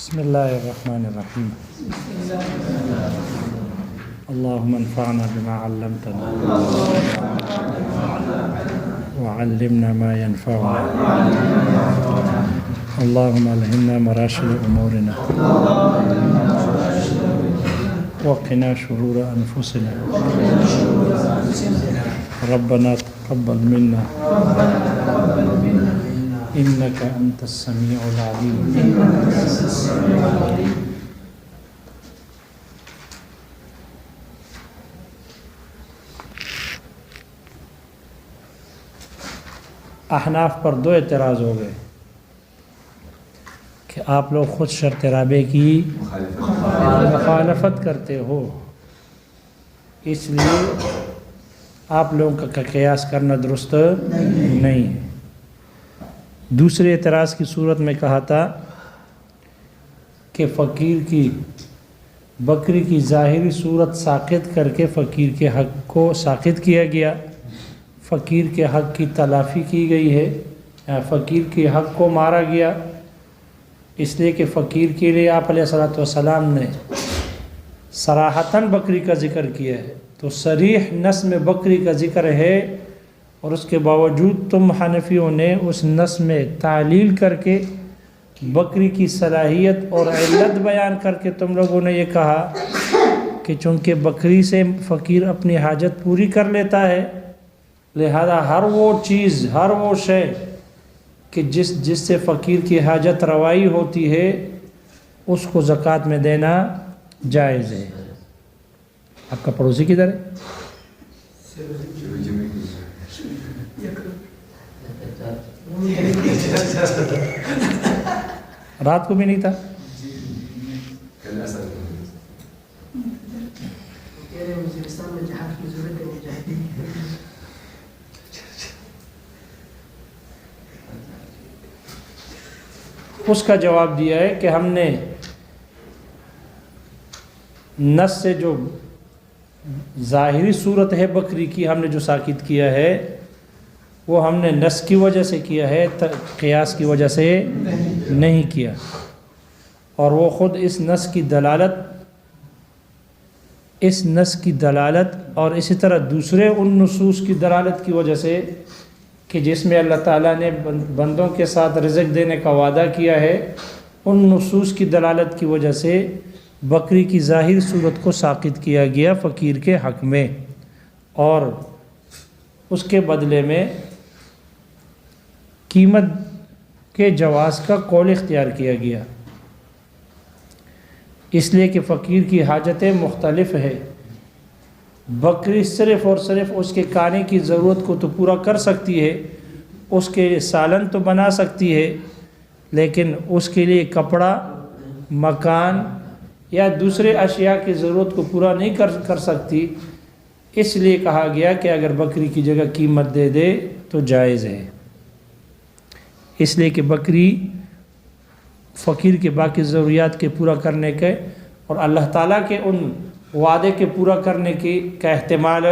بسم اللہ الرحمن الرحیم اللہم انفعنا بما علمتنا وعلمنا ما ينفعنا اللہم الہمنا مراشد امورنا وقنا شرور انفسنا ربنا تقبل منا انك انت السميع العليم احناف پر دو اعتراض ہو گئے کہ آپ لوگ خود شرط رابع کی مخالفت کرتے ہو، اس لیے آپ لوگوں کا قیاس کرنا درست نہیں ہے۔ دوسرے اعتراض کی صورت میں کہا تھا کہ فقیر کی بکری کی ظاہری صورت ساقط کر کے فقیر کے حق کو ساقط کیا گیا، فقیر کے حق کی تلافی کی گئی ہے، یا فقیر کے حق کو مارا گیا، اس لیے کہ فقیر کے لیے آپ علیہ الصلوۃ والسلام نے صراحتاً بکری کا ذکر کیا ہے، تو صریح نص میں بکری کا ذکر ہے، اور اس کے باوجود تم حنفیوں نے اس نص میں تعلیل کر کے بکری کی صلاحیت اور علت بیان کر کے تم لوگوں نے یہ کہا کہ چونکہ بکری سے فقیر اپنی حاجت پوری کر لیتا ہے، لہذا ہر وہ چیز، ہر وہ شے کہ جس سے فقیر کی حاجت روائی ہوتی ہے اس کو زکوٰۃ میں دینا جائز ہے۔ آپ کا پڑوسی کدھر ہے؟ رات کو بھی نہیں تھا؟ اس کا جواب دیا ہے کہ ہم نے نص سے جو ظاہری صورت ہے بکری کی ہم نے جو ساقط کیا ہے وہ ہم نے نص کی وجہ سے کیا ہے، قیاس کی وجہ سے نہیں کیا، اور وہ خود اس نص کی دلالت اور اسی طرح دوسرے ان نصوص کی دلالت کی وجہ سے کہ جس میں اللہ تعالیٰ نے بندوں کے ساتھ رزق دینے کا وعدہ کیا ہے، ان نصوص کی دلالت کی وجہ سے بکری کی ظاہر صورت کو ساقط کیا گیا فقیر کے حق میں، اور اس کے بدلے میں قیمت کے جواز کا قول اختیار کیا گیا، اس لیے کہ فقیر کی حاجتیں مختلف ہے۔ بکری صرف اور صرف اس کے کھانے کی ضرورت کو تو پورا کر سکتی ہے، اس کے سالن تو بنا سکتی ہے، لیکن اس کے لیے کپڑا، مکان یا دوسرے اشیاء کی ضرورت کو پورا نہیں کر سکتی، اس لیے کہا گیا کہ اگر بکری کی جگہ قیمت دے دے تو جائز ہے، اس لیے کہ بکری فقیر کے باقی ضروریات کے پورا کرنے کے اور اللہ تعالیٰ کے ان وعدے کے پورا کرنے کا احتمال،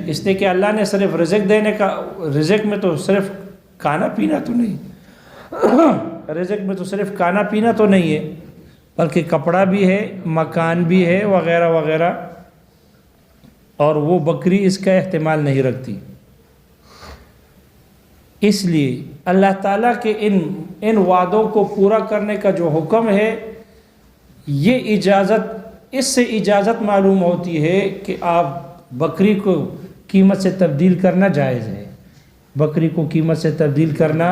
اس لیے کہ اللہ نے صرف رزق دینے کا، رزق میں تو صرف کھانا پینا تو نہیں، رزق میں تو صرف کھانا پینا تو نہیں ہے، بلکہ کپڑا بھی ہے، مکان بھی ہے، وغیرہ وغیرہ، اور وہ بکری اس کا احتمال نہیں رکھتی۔ اس لیے اللہ تعالیٰ کے ان وعدوں کو پورا کرنے کا جو حکم ہے، یہ اجازت، اس سے اجازت معلوم ہوتی ہے کہ آپ بکری کو قیمت سے تبدیل کرنا جائز ہے، بکری کو قیمت سے تبدیل کرنا،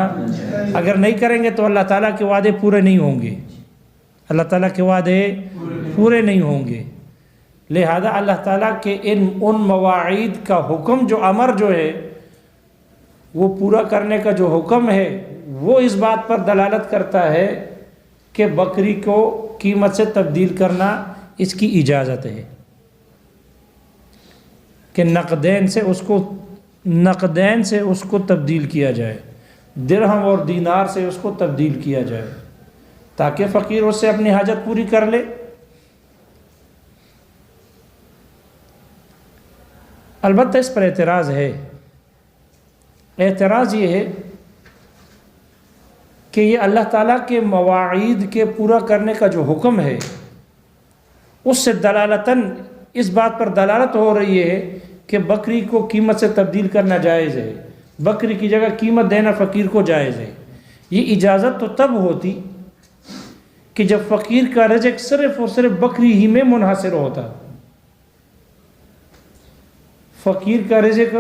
اگر نہیں کریں گے تو اللہ تعالیٰ کے وعدے پورے نہیں ہوں گے، اللہ تعالیٰ کے وعدے پورے نہیں ہوں گے، لہذا اللہ تعالیٰ کے ان مواعید کا حکم، جو امر جو ہے وہ پورا کرنے کا جو حکم ہے، وہ اس بات پر دلالت کرتا ہے کہ بکری کو قیمت سے تبدیل کرنا اس کی اجازت ہے، کہ نقدین سے اس کو تبدیل کیا جائے، درہم اور دینار سے اس کو تبدیل کیا جائے، تاکہ فقیر اس سے اپنی حاجت پوری کر لے۔ البتہ اس پر اعتراض ہے، اعتراض یہ ہے کہ یہ اللہ تعالیٰ کے مواعید کے پورا کرنے کا جو حکم ہے اس سے دلالتاً اس بات پر دلالت ہو رہی ہے کہ بکری کو قیمت سے تبدیل کرنا جائز ہے، بکری کی جگہ قیمت دینا فقیر کو جائز ہے۔ یہ اجازت تو تب ہوتی کہ جب فقیر کا رزق صرف اور صرف بکری ہی میں منحصر ہوتا، فقیر کا رزق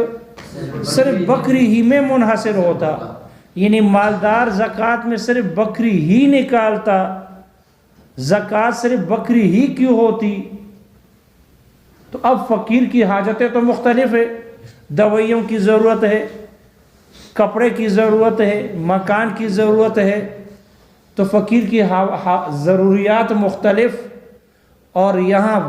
صرف بکری ہی میں منحصر ہوتا، یعنی مالدار زکوٰۃ میں صرف بکری ہی نکالتا، زکوٰۃ صرف بکری ہی کیوں ہوتی؟ تو اب فقیر کی حاجتیں تو مختلف ہے، دوائیوں کی ضرورت ہے، کپڑے کی ضرورت ہے، مکان کی ضرورت ہے، تو فقیر کی ضروریات مختلف، اور یہاں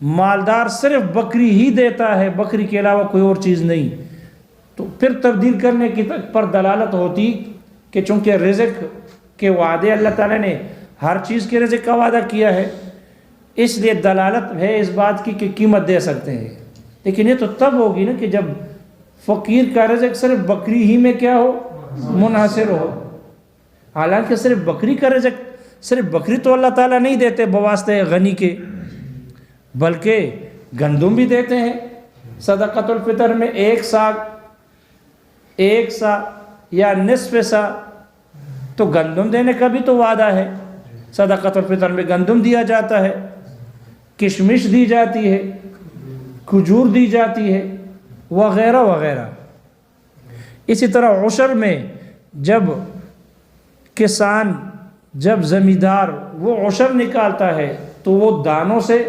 مالدار صرف بکری ہی دیتا ہے، بکری کے علاوہ کوئی اور چیز نہیں، تو پھر تبدیل کرنے کی پر دلالت ہوتی کہ چونکہ رزق کے وعدے اللہ تعالیٰ نے ہر چیز کے رزق کا وعدہ کیا ہے، اس لیے دلالت ہے اس بات کی کہ قیمت دے سکتے ہیں۔ لیکن یہ تو تب ہوگی نا کہ جب فقیر کا رزق صرف بکری ہی میں کیا ہو، منحصر ہو۔ حالانکہ صرف بکری کا رزق، صرف بکری تو اللہ تعالیٰ نہیں دیتے بواسطہ غنی کے، بلکہ گندم بھی دیتے ہیں۔ صدقۃ الفطر میں ایک سا یا نصف سا تو گندم دینے کا بھی تو وعدہ ہے۔ صدقۃ الفطر میں گندم دیا جاتا ہے، کشمش دی جاتی ہے، کھجور دی جاتی ہے، وغیرہ وغیرہ۔ اسی طرح عشر میں جب کسان، جب زمیندار وہ عشر نکالتا ہے تو وہ دانوں سے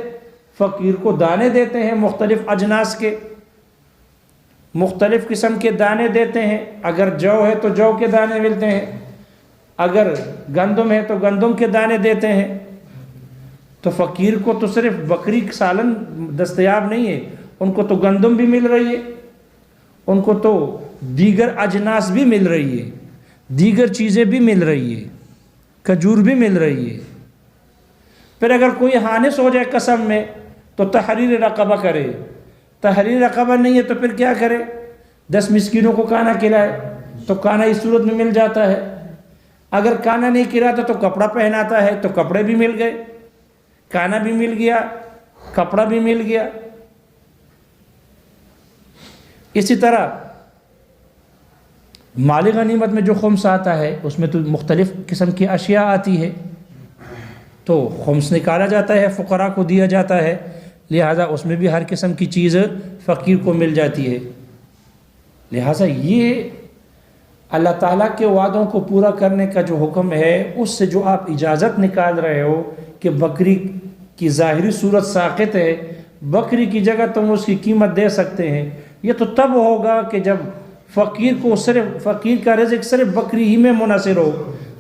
فقیر کو دانے دیتے ہیں، مختلف اجناس کے، مختلف قسم کے دانے دیتے ہیں۔ اگر جو ہے تو جو کے دانے ملتے ہیں، اگر گندم ہے تو گندم کے دانے دیتے ہیں۔ تو فقیر کو تو صرف بکری سالن دستیاب نہیں ہے، ان کو تو گندم بھی مل رہی ہے، ان کو تو دیگر اجناس بھی مل رہی ہے، دیگر چیزیں بھی مل رہی ہے، کھجور بھی مل رہی ہے۔ پھر اگر کوئی حانث ہو جائے قسم میں تو تحریر رقبہ کرے، تحریر رقبہ نہیں ہے تو پھر کیا کرے؟ 10 مسکینوں کو کھانا کھلائے، تو کھانا اس صورت میں مل جاتا ہے۔ اگر کھانا نہیں کھلاتا تو کپڑا پہناتا ہے، تو کپڑے بھی مل گئے، کھانا بھی مل گیا، کپڑا بھی مل گیا۔ اسی طرح مال غنیمت میں جو خمس آتا ہے اس میں تو مختلف قسم کی اشیاء آتی ہے، تو خمس نکالا جاتا ہے، فقراء کو دیا جاتا ہے، لہٰذا اس میں بھی ہر قسم کی چیز فقیر کو مل جاتی ہے۔ لہٰذا یہ اللہ تعالیٰ کے وعدوں کو پورا کرنے کا جو حکم ہے، اس سے جو آپ اجازت نکال رہے ہو کہ بکری کی ظاہری صورت ساقط ہے، بکری کی جگہ تم اس کی قیمت دے سکتے ہیں، یہ تو تب ہوگا کہ جب فقیر کا رزق صرف بکری ہی میں منحصر ہو،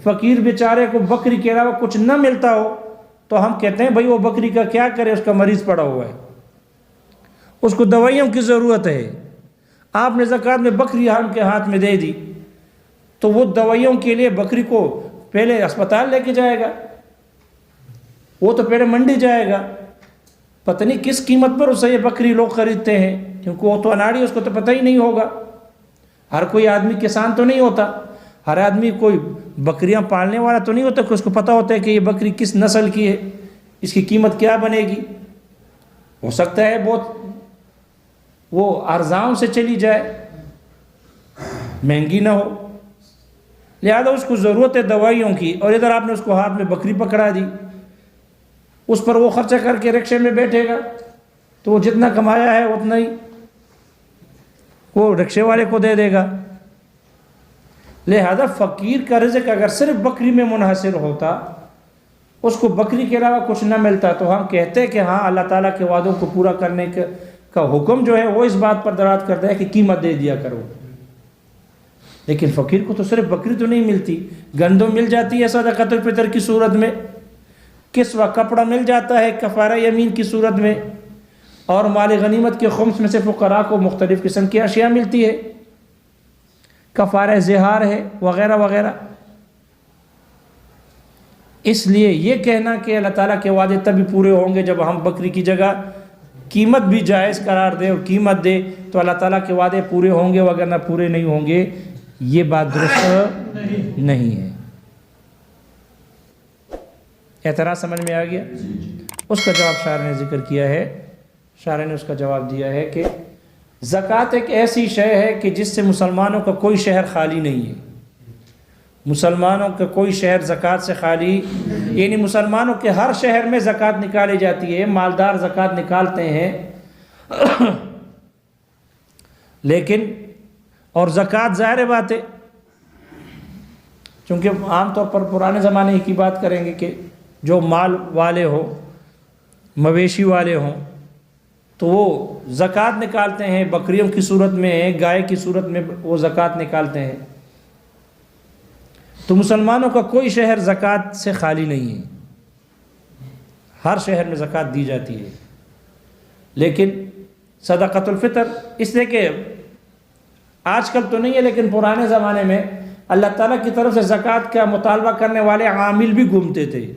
فقیر بیچارے کو بکری کے علاوہ کچھ نہ ملتا ہو، تو ہم کہتے ہیں بھائی وہ بکری کا کیا کرے، اس کا مریض پڑا ہوا ہے، اس کو دوائیوں کی ضرورت ہے، آپ نے زکوٰۃ میں بکری ہم کے ہاتھ میں دے دی، تو وہ دوائیوں کے لیے بکری کو پہلے اسپتال لے کے جائے گا، وہ تو پہلے منڈی جائے گا، پتہ نہیں کس قیمت پر اسے یہ بکری لوگ خریدتے ہیں، کیونکہ وہ تو اناڑی، اس کو تو پتہ ہی نہیں ہوگا۔ ہر کوئی آدمی کسان تو نہیں ہوتا، ہر آدمی کوئی بکریاں پالنے والا تو نہیں ہوتا کہ اس کو پتہ ہوتا ہے کہ یہ بکری کس نسل کی ہے، اس کی قیمت کیا بنے گی۔ ہو سکتا ہے بہت وہ ارزاں سے چلی جائے، مہنگی نہ ہو، لہذا اس کو ضرورت ہے دوائیوں کی، اور ادھر آپ نے اس کو ہاتھ میں بکری پکڑا دی، اس پر وہ خرچہ کر کے رکشے میں بیٹھے گا تو وہ جتنا کمایا ہے اتنا ہی وہ رکشے والے کو دے دے گا۔ لہذا فقیر کا رزق اگر صرف بکری میں منحصر ہوتا، اس کو بکری کے علاوہ کچھ نہ ملتا، تو ہم کہتے کہ ہاں اللہ تعالیٰ کے وعدوں کو پورا کرنے کا حکم جو ہے وہ اس بات پر دلالت کرتا ہے کہ قیمت دے دیا کرو۔ لیکن فقیر کو تو صرف بکری تو نہیں ملتی، گندم مل جاتی ہے صدقۃ الفطر کی صورت میں، کسوہ کپڑا مل جاتا ہے کفارہ یمین کی صورت میں، اور مال غنیمت کے خمس میں سے فقراء کو مختلف قسم کی اشیاء ملتی ہے، کفارہ زہار ہے وغیرہ وغیرہ۔ اس لیے یہ کہنا کہ اللہ تعالیٰ کے وعدے تبھی پورے ہوں گے جب ہم بکری کی جگہ قیمت بھی جائز قرار دیں اور قیمت دے تو اللہ تعالیٰ کے وعدے پورے ہوں گے، وگرنہ پورے نہیں ہوں گے، یہ بات درست نہیں ہے۔ اعتراض سمجھ میں آ گیا؟ اس کا جواب شاعر نے ذکر کیا ہے، شاعر نے اس کا جواب دیا ہے کہ زکوٰۃ ایک ایسی شے ہے کہ جس سے مسلمانوں کا کوئی شہر خالی نہیں ہے، مسلمانوں کا کوئی شہر زکوٰۃ سے خالی، یعنی مسلمانوں کے ہر شہر میں زکوٰۃ نکالی جاتی ہے، مالدار زکوٰۃ نکالتے ہیں، لیکن اور زکوٰۃ ظاہر بات ہے، چونکہ عام طور پر پرانے زمانے کی بات کریں گے کہ جو مال والے ہو، مویشی والے ہوں، تو وہ زکوٰۃ نکالتے ہیں، بکریوں کی صورت میں، گائے کی صورت میں وہ زکوٰۃ نکالتے ہیں۔ تو مسلمانوں کا کوئی شہر زکوٰۃ سے خالی نہیں ہے، ہر شہر میں زکوٰۃ دی جاتی ہے، لیکن صدقۃ الفطر اس لیے کہ آج کل تو نہیں ہے، لیکن پرانے زمانے میں اللہ تعالیٰ کی طرف سے زکوٰۃ کا مطالبہ کرنے والے عامل بھی گھومتے تھے،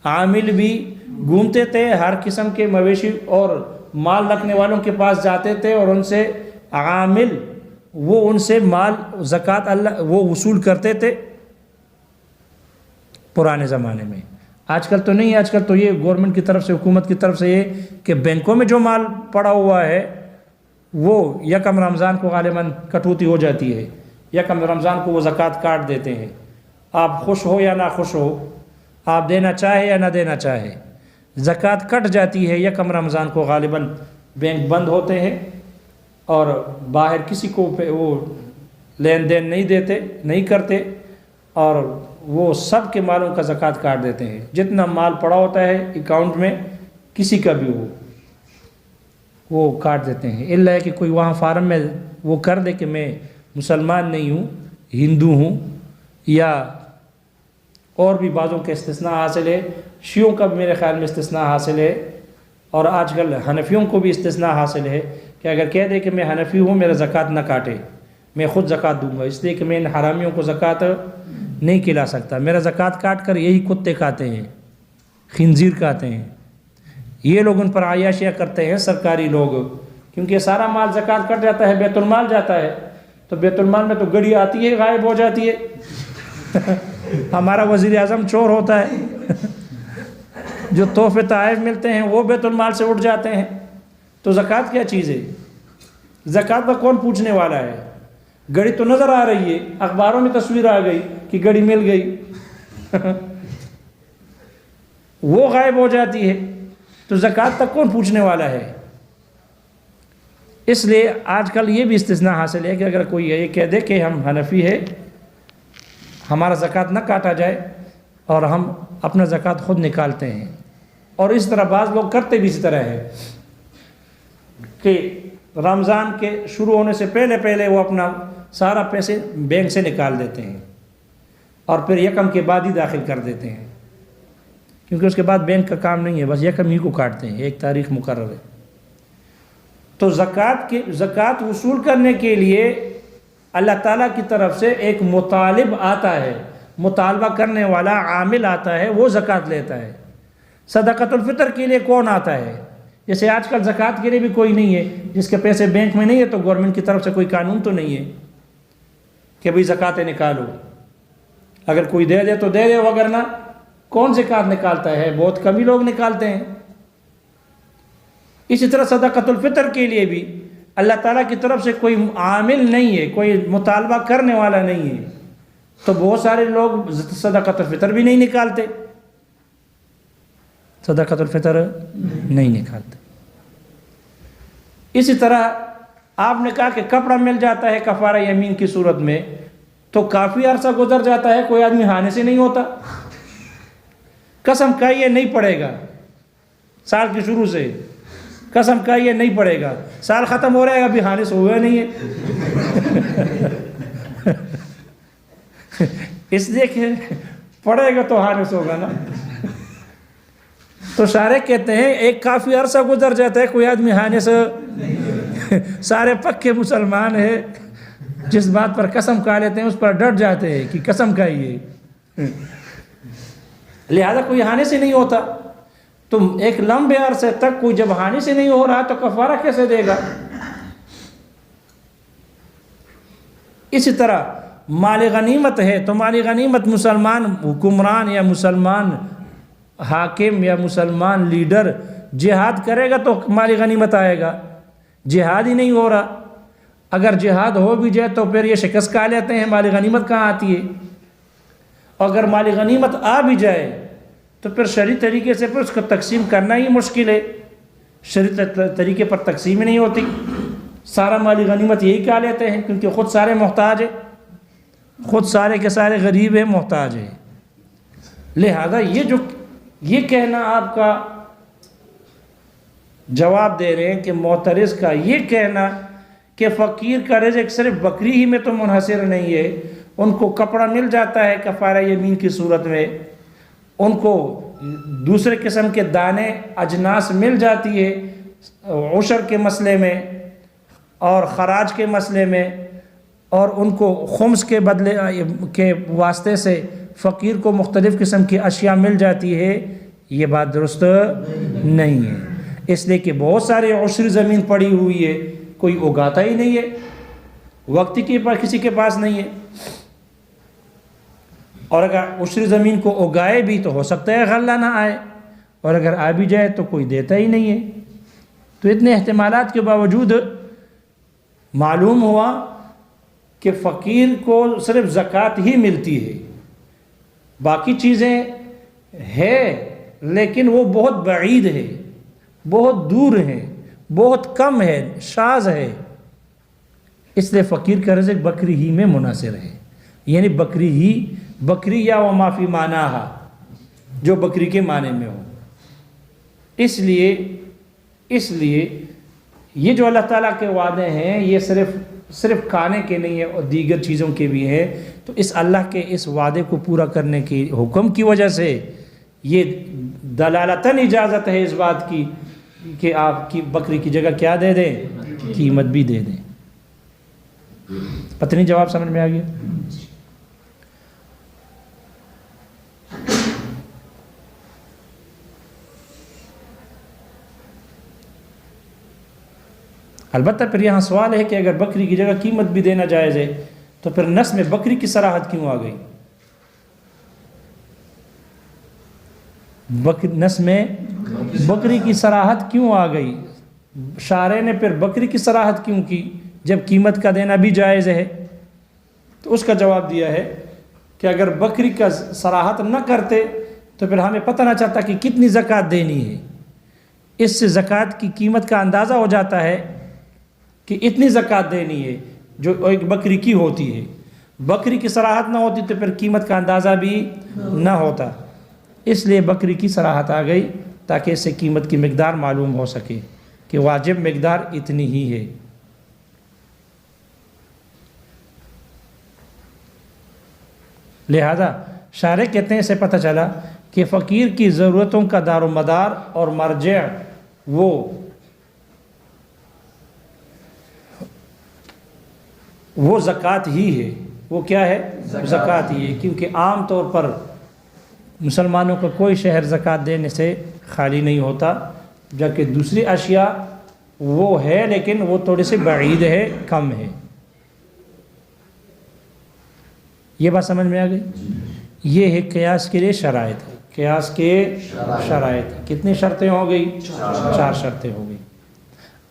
عامل بھی گھومتے تھے، ہر قسم کے مویشی اور مال رکھنے والوں کے پاس جاتے تھے، اور ان سے عامل وہ ان سے مال زکوٰۃ اللہ وہ وصول کرتے تھے پرانے زمانے میں۔ آج کل تو نہیں ہے، آج کل تو یہ گورنمنٹ کی طرف سے، حکومت کی طرف سے یہ کہ بینکوں میں جو مال پڑا ہوا ہے وہ یکم رمضان کو غالباً کٹوتی ہو جاتی ہے، یکم رمضان کو وہ زکوٰۃ کاٹ دیتے ہیں، آپ خوش ہو یا نہ خوش ہو، آپ دینا چاہے یا نہ دینا چاہے، زکوٰۃ کٹ جاتی ہے یکم رمضان کو، غالباً بینک بند ہوتے ہیں اور باہر کسی کو وہ لین دین نہیں دیتے، نہیں کرتے، اور وہ سب کے مالوں کا زکوٰۃ کاٹ دیتے ہیں، جتنا مال پڑا ہوتا ہے اکاؤنٹ میں کسی کا بھی وہ کاٹ دیتے ہیں، الا ہے کہ کوئی وہاں فارم میں وہ کر دے کہ میں مسلمان نہیں ہوں، ہندو ہوں، یا اور بھی بعضوں کے استثناء حاصل ہے، شیعوں کا بھی میرے خیال میں استثناء حاصل ہے، اور آج کل حنفیوں کو بھی استثناء حاصل ہے کہ اگر کہہ دے کہ میں حنفی ہوں، میرا زکوٰۃ نہ کاٹے، میں خود زکوٰۃ دوں گا، اس لیے کہ میں ان حرامیوں کو زکوٰۃ نہیں کھلا سکتا، میرا زکوٰۃ کاٹ کر یہی کتے کھاتے ہیں، خنزیر کھاتے ہیں، یہ لوگ ان پر عیاشیاں کرتے ہیں سرکاری لوگ، کیونکہ سارا مال زکوٰۃ کٹ جاتا ہے، بیت المال جاتا ہے، تو بیت المال میں تو گڑی آتی ہے غائب ہو جاتی ہے، ہمارا وزیر اعظم چور ہوتا ہے، جو تحفے تحائف ملتے ہیں وہ بیت المال سے اٹھ جاتے ہیں، تو زکوٰۃ کیا چیز ہے؟ زکوٰۃ کا کون پوچھنے والا ہے؟ گڑی تو نظر آ رہی ہے، اخباروں میں تصویر آ گئی کہ گڑی مل گئی، وہ غائب ہو جاتی ہے، تو زکوٰۃ تک کون پوچھنے والا ہے؟ اس لیے آج کل یہ بھی استثناء حاصل ہے کہ اگر کوئی یہ کہہ دے کہ ہم حنفی ہے، ہمارا زکوٰۃ نہ کاٹا جائے اور ہم اپنا زکوٰۃ خود نکالتے ہیں، اور اس طرح بعض لوگ کرتے بھی اسی طرح ہے کہ رمضان کے شروع ہونے سے پہلے وہ اپنا سارا پیسے بینک سے نکال دیتے ہیں اور پھر یکم کے بعد ہی داخل کر دیتے ہیں، کیونکہ اس کے بعد بینک کا کام نہیں ہے، بس یکم ہی کو کاٹتے ہیں، ایک تاریخ مقرر ہے۔ تو زکوٰۃ وصول کرنے کے لیے اللہ تعالیٰ کی طرف سے ایک مطالب آتا ہے، مطالبہ کرنے والا عامل آتا ہے، وہ زکوٰۃ لیتا ہے۔ صدقۃ الفطر کے لیے کون آتا ہے؟ جیسے آج کل زکوٰۃ کے لیے بھی کوئی نہیں ہے، جس کے پیسے بینک میں نہیں ہے تو گورنمنٹ کی طرف سے کوئی قانون تو نہیں ہے کہ بھئی زکوٰۃ نکالو، اگر کوئی دے دے تو دے دے، وگرنہ کون زکوٰۃ نکالتا ہے؟ بہت کم ہی لوگ نکالتے ہیں۔ اسی طرح صدقۃ الفطر کے لیے بھی اللہ تعالیٰ کی طرف سے کوئی عامل نہیں ہے، کوئی مطالبہ کرنے والا نہیں ہے، تو بہت سارے لوگ صدقۃ الفطر بھی نہیں نکالتے، صدقۃ الفطر نہیں نکالتے۔ اسی طرح آپ نے کہا کہ کپڑا مل جاتا ہے کفارہ یمین کی صورت میں، تو کافی عرصہ گزر جاتا ہے، کوئی آدمی ہانے سے نہیں ہوتا، قسم کھائیے نہیں پڑے گا، سال کی شروع سے قسم کھائیے نہیں پڑے گا، سال ختم ہو رہا ہے ابھی ہانے سے ہوا نہیں ہے، اس لیے کہ پڑے گا تو ہانے سے ہوگا نا۔ تو شارع کہتے ہیں ایک کافی عرصہ گزر جاتا ہے، کوئی آدمی ہانے سے، سارے پکے مسلمان ہیں، جس بات پر قسم کھا لیتے ہیں اس پر ڈٹ جاتے ہیں کہ قسم کھائیے، لہذا کوئی ہانے سے نہیں ہوتا، تو ایک لمبے عرصے تک کوئی جب ہانے سے نہیں ہو رہا تو کفارہ کیسے دے گا؟ اسی طرح مال غنیمت ہے تو مال غنیمت مسلمان حکمران یا مسلمان حاکم یا مسلمان لیڈر جہاد کرے گا تو مال غنیمت آئے گا. جہاد ہی نہیں ہو رہا. اگر جہاد ہو بھی جائے تو پھر یہ شکست کھا لیتے ہیں, مال غنیمت کہاں آتی ہے؟ اگر مال غنیمت آ بھی جائے تو پھر شرعی طریقے سے پھر اس کو تقسیم کرنا ہی مشکل ہے. شرعی طریقے پر تقسیم ہی نہیں ہوتی. سارا مال غنیمت یہی کھا لیتے ہیں کیونکہ خود سارے محتاج ہیں, خود سارے کے سارے غریب ہیں, محتاج ہیں. لہذا یہ کہنا آپ کا جواب دے رہے ہیں کہ معترض کا یہ کہنا کہ فقیر کا رزق صرف بکری ہی میں تو منحصر نہیں ہے, ان کو کپڑا مل جاتا ہے کفارہ یمین کی صورت میں, ان کو دوسرے قسم کے دانے اجناس مل جاتی ہے عشر کے مسئلے میں اور خراج کے مسئلے میں, اور ان کو خمس کے بدلے کے واسطے سے فقیر کو مختلف قسم کی اشیاء مل جاتی ہے. یہ بات درست نہیں ہے, اس لیے کہ بہت سارے عشر زمین پڑی ہوئی ہے, کوئی اگاتا ہی نہیں ہے, وقت کے پاس کسی کے پاس نہیں ہے. اور اگر عشر زمین کو اگائے بھی تو ہو سکتا ہے غلہ نہ آئے, اور اگر آ بھی جائے تو کوئی دیتا ہی نہیں ہے. تو اتنے احتمالات کے باوجود معلوم ہوا کہ فقیر کو صرف زکوٰۃ ہی ملتی ہے, باقی چیزیں ہے لیکن وہ بہت بعید ہے, بہت دور ہے, بہت کم ہے, شاذ ہے. اس لیے فقیر کا رزق بکری ہی میں منحصر ہے, یعنی بکری یا و معافی معنیٰ جو بکری کے معنی میں ہو. اس لیے یہ جو اللہ تعالیٰ کے وعدے ہیں یہ صرف کھانے کے نہیں ہیں اور دیگر چیزوں کے بھی ہیں. تو اس اللہ کے اس وعدے کو پورا کرنے کے حکم کی وجہ سے یہ دلالتاً اجازت ہے اس بات کی کہ آپ کی بکری کی جگہ کیا دے دیں, قیمت بھی دے دیں. پتہ نہیں جواب سمجھ میں آ گیا؟ البتہ پھر یہاں سوال ہے کہ اگر بکری کی جگہ قیمت بھی دینا جائز ہے تو پھر نس میں بکری کی صراحت کیوں آ گئی؟ نس میں بکری کی صراحت کیوں آ گئی؟ شارع نے پھر بکری کی صراحت کیوں کی جب قیمت کا دینا بھی جائز ہے؟ تو اس کا جواب دیا ہے کہ اگر بکری کا صراحت نہ کرتے تو پھر ہمیں پتہ نہ چلتا کہ کتنی زکوٰۃ دینی ہے. اس سے زکوٰۃ کی قیمت کا اندازہ ہو جاتا ہے کہ اتنی زکوٰۃ دینی ہے جو ایک بکری کی ہوتی ہے. بکری کی صراحت نہ ہوتی تو پھر قیمت کا اندازہ بھی نہ ہوتا. اس لیے بکری کی صراحت آ گئی تاکہ اس سے قیمت کی مقدار معلوم ہو سکے کہ واجب مقدار اتنی ہی ہے. لہذا شارع کہتے ہیں اسے پتہ چلا کہ فقیر کی ضرورتوں کا دار و مدار اور مرجع وہ زکوٰۃ ہی ہے. وہ کیا ہے؟ زکوٰۃ ہی ہے, کیونکہ عام طور پر مسلمانوں کا کوئی شہر زکوٰۃ دینے سے خالی نہیں ہوتا, جبکہ دوسری اشیاء وہ ہے لیکن وہ تھوڑی سی بعید ہے, کم ہے. یہ بات سمجھ میں آ گئی؟ یہ ہے قیاس کے لیے شرائط. قیاس کے شرائط کتنی شرطیں ہو گئی؟ 4 شرطیں ہو گئی.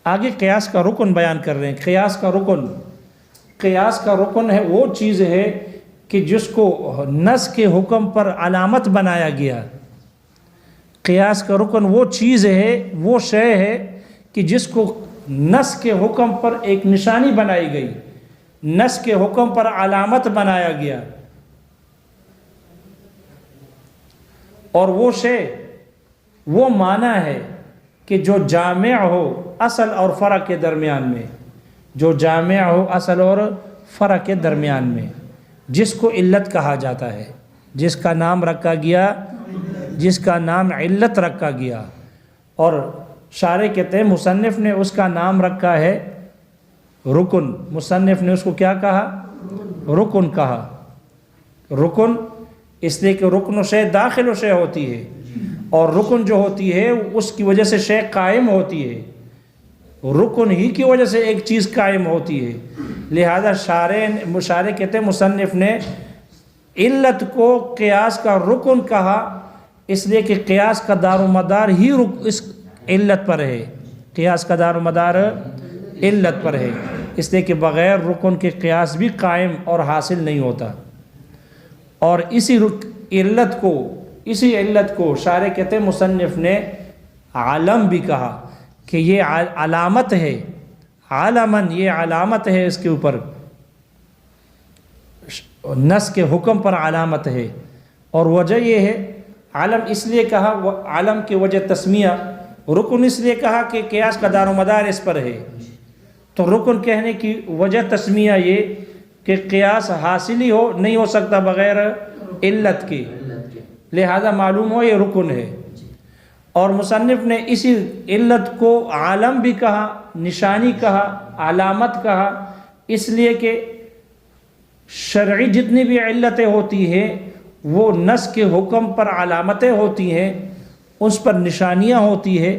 آگے قیاس کا رکن بیان کر رہے ہیں. قیاس کا رکن ہے وہ چیز ہے کہ جس کو نص کے حکم پر علامت بنایا گیا. قیاس کا رکن وہ چیز ہے, وہ شے ہے کہ جس کو نص کے حکم پر ایک نشانی بنائی گئی, نص کے حکم پر علامت بنایا گیا, اور وہ شے وہ معنی ہے کہ جو جامع ہو اصل اور فرع کے درمیان میں, جو جامع ہو اصل اور فرع کے درمیان میں, جس کو علت کہا جاتا ہے, جس کا نام رکھا گیا, جس کا نام علت رکھا گیا. اور شارع کہتے ہیں مصنف نے اس کا نام رکھا ہے رکن. مصنف نے اس کو کیا کہا؟ رکن کہا. رکن اس لیے کہ رکن و شے داخل و شے ہوتی ہے, اور رکن جو ہوتی ہے اس کی وجہ سے شے قائم ہوتی ہے. رکن ہی کی وجہ سے ایک چیز قائم ہوتی ہے۔ لہذا شارح کہتے ہیں مصنف نے علت کو قیاس کا رکن کہا، اس لیے کہ قیاس کا دار و مدار ہی اس علت پر ہے، قیاس کا دار و مدار علت پر ہے، اس لیے کہ بغیر رکن کے قیاس بھی قائم اور حاصل نہیں ہوتا۔ اور اسی علت کو شارح کہتے ہیں مصنف نے علم بھی کہا کہ یہ علامت ہے، علمن یہ علامت ہے، اس کے اوپر نص کے حکم پر علامت ہے۔ اور وجہ یہ ہے، علم اس لیے کہا، علم کی وجہ تسمیہ، رکن اس لیے کہا کہ قیاس کا دار و مدار اس پر ہے، تو رکن کہنے کی وجہ تسمیہ یہ کہ قیاس حاصل ہی نہیں ہو سکتا بغیر علت کے، لہذا معلوم ہو یہ رکن ہے۔ اور مصنف نے اسی علت کو عالم بھی کہا، نشانی کہا، علامت کہا، اس لیے کہ شرعی جتنی بھی علتیں ہوتی ہیں وہ نص کے حکم پر علامتیں ہوتی ہیں، اس پر نشانیاں ہوتی ہیں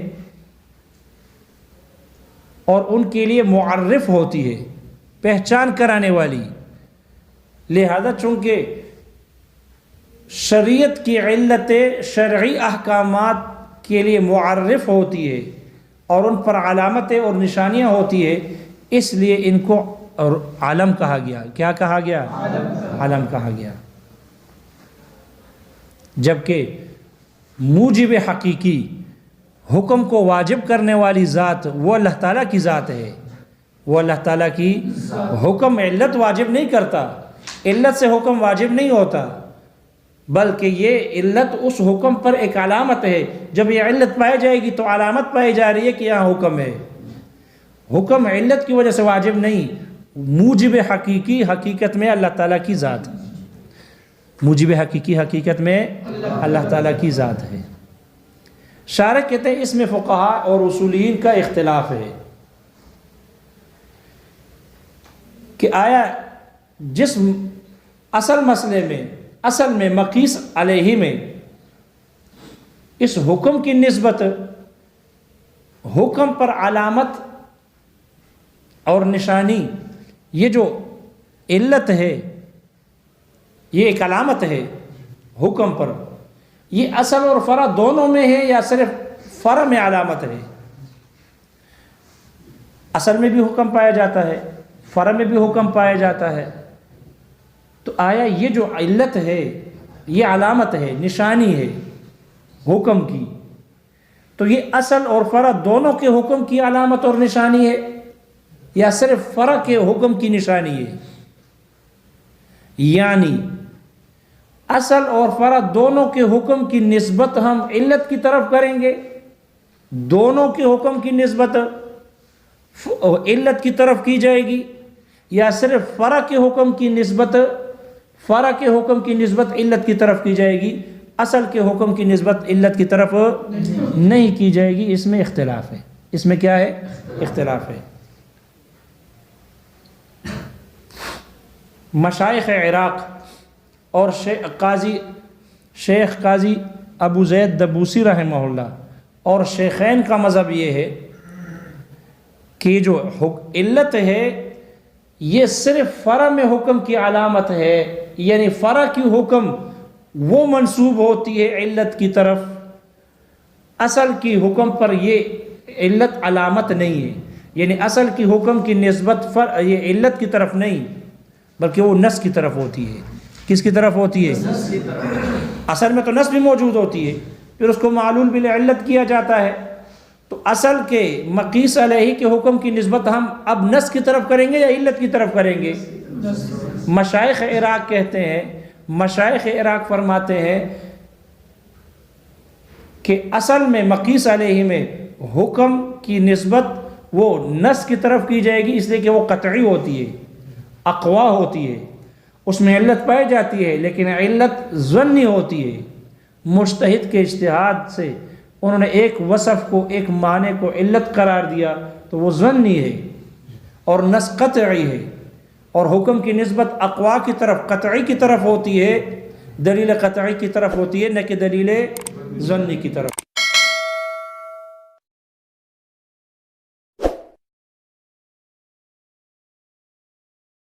اور ان کے لیے معرف ہوتی ہے، پہچان کرانے والی۔ لہذا چونکہ شریعت کی علتیں شرعی احکامات کے لیے معرف ہوتی ہے اور ان پر علامتیں اور نشانیاں ہوتی ہے، اس لیے ان کو عالم کہا گیا۔ کیا کہا گیا؟ عالم کہا گیا۔ جبکہ موجب حقیقی، حکم کو واجب کرنے والی ذات وہ اللہ تعالیٰ کی ذات ہے، وہ اللہ تعالیٰ کی حکم علت واجب نہیں کرتا، علت سے حکم واجب نہیں ہوتا، بلکہ یہ علت اس حکم پر ایک علامت ہے۔ جب یہ علت پائی جائے گی تو علامت پائی جا رہی ہے کہ یہاں حکم ہے، حکم علت کی وجہ سے واجب نہیں۔ موجب حقیقی حقیقت میں اللہ تعالیٰ کی ذات ہے، موجب حقیقی حقیقت میں اللہ تعالیٰ کی ذات ہے۔ شارح کہتے ہیں اس میں فقہاء اور اصولیین کا اختلاف ہے کہ آیا جس اصل مسئلے میں، اصل میں مقیس علیہ میں اس حکم کی نسبت حکم پر علامت اور نشانی، یہ جو علت ہے یہ ایک علامت ہے حکم پر، یہ اصل اور فرع دونوں میں ہے یا صرف فرع میں علامت ہے؟ اصل میں بھی حکم پایا جاتا ہے، فرع میں بھی حکم پایا جاتا ہے، تو آیا یہ جو علت ہے یہ علامت ہے، نشانی ہے حکم کی، تو یہ اصل اور فرع دونوں کے حکم کی علامت اور نشانی ہے یا صرف فرع کے حکم کی نشانی ہے؟ یعنی اصل اور فرع دونوں کے حکم کی نسبت ہم علت کی طرف کریں گے، دونوں کے حکم کی نسبت علت کی طرف کی جائے گی، یا صرف فرع کے حکم کی نسبت علت کی طرف کی جائے گی، اصل کے حکم کی نسبت علت کی طرف نہیں کی جائے گی؟ اس میں اختلاف ہے۔ اس میں کیا ہے؟ اختلاف ہے۔ مشائخ عراق اور شیخ قاضی ابو زید دبوسی رحمہ اللہ اور شیخین کا مذہب یہ ہے کہ جو علت ہے یہ صرف فرع میں حکم کی علامت ہے، یعنی فرع کی حکم وہ منسوب ہوتی ہے علت کی طرف، اصل کی حکم پر یہ علت علامت نہیں ہے، یعنی اصل کی حکم کی نسبت یہ علت کی طرف نہیں بلکہ وہ نص کی طرف ہوتی ہے۔ کس کی طرف ہوتی ہے؟ اصل میں تو نص بھی موجود ہوتی ہے، پھر اس کو معلول بالعلت کیا جاتا ہے، تو اصل کے مقیس علیہ کے حکم کی نسبت ہم اب نص کی طرف کریں گے یا علت کی طرف کریں گے؟ مشائخ عراق کہتے ہیں، مشائخ عراق فرماتے ہیں کہ اصل میں مقیس علیہ میں حکم کی نسبت وہ نص کی طرف کی جائے گی، اس لیے کہ وہ قطعی ہوتی ہے، اقوا ہوتی ہے، اس میں علت پائی جاتی ہے، لیکن علت ظنی ہوتی ہے۔ مجتہد کے اجتہاد سے انہوں نے ایک وصف کو، ایک معنی کو علت قرار دیا تو وہ ظنی ہے اور نص قطعی ہے، اور حکم کی نسبت اقوا کی طرف، قطعی کی طرف ہوتی ہے، دلیل قطعی کی طرف ہوتی ہے، نہ کہ دلیل ظنی کی طرف۔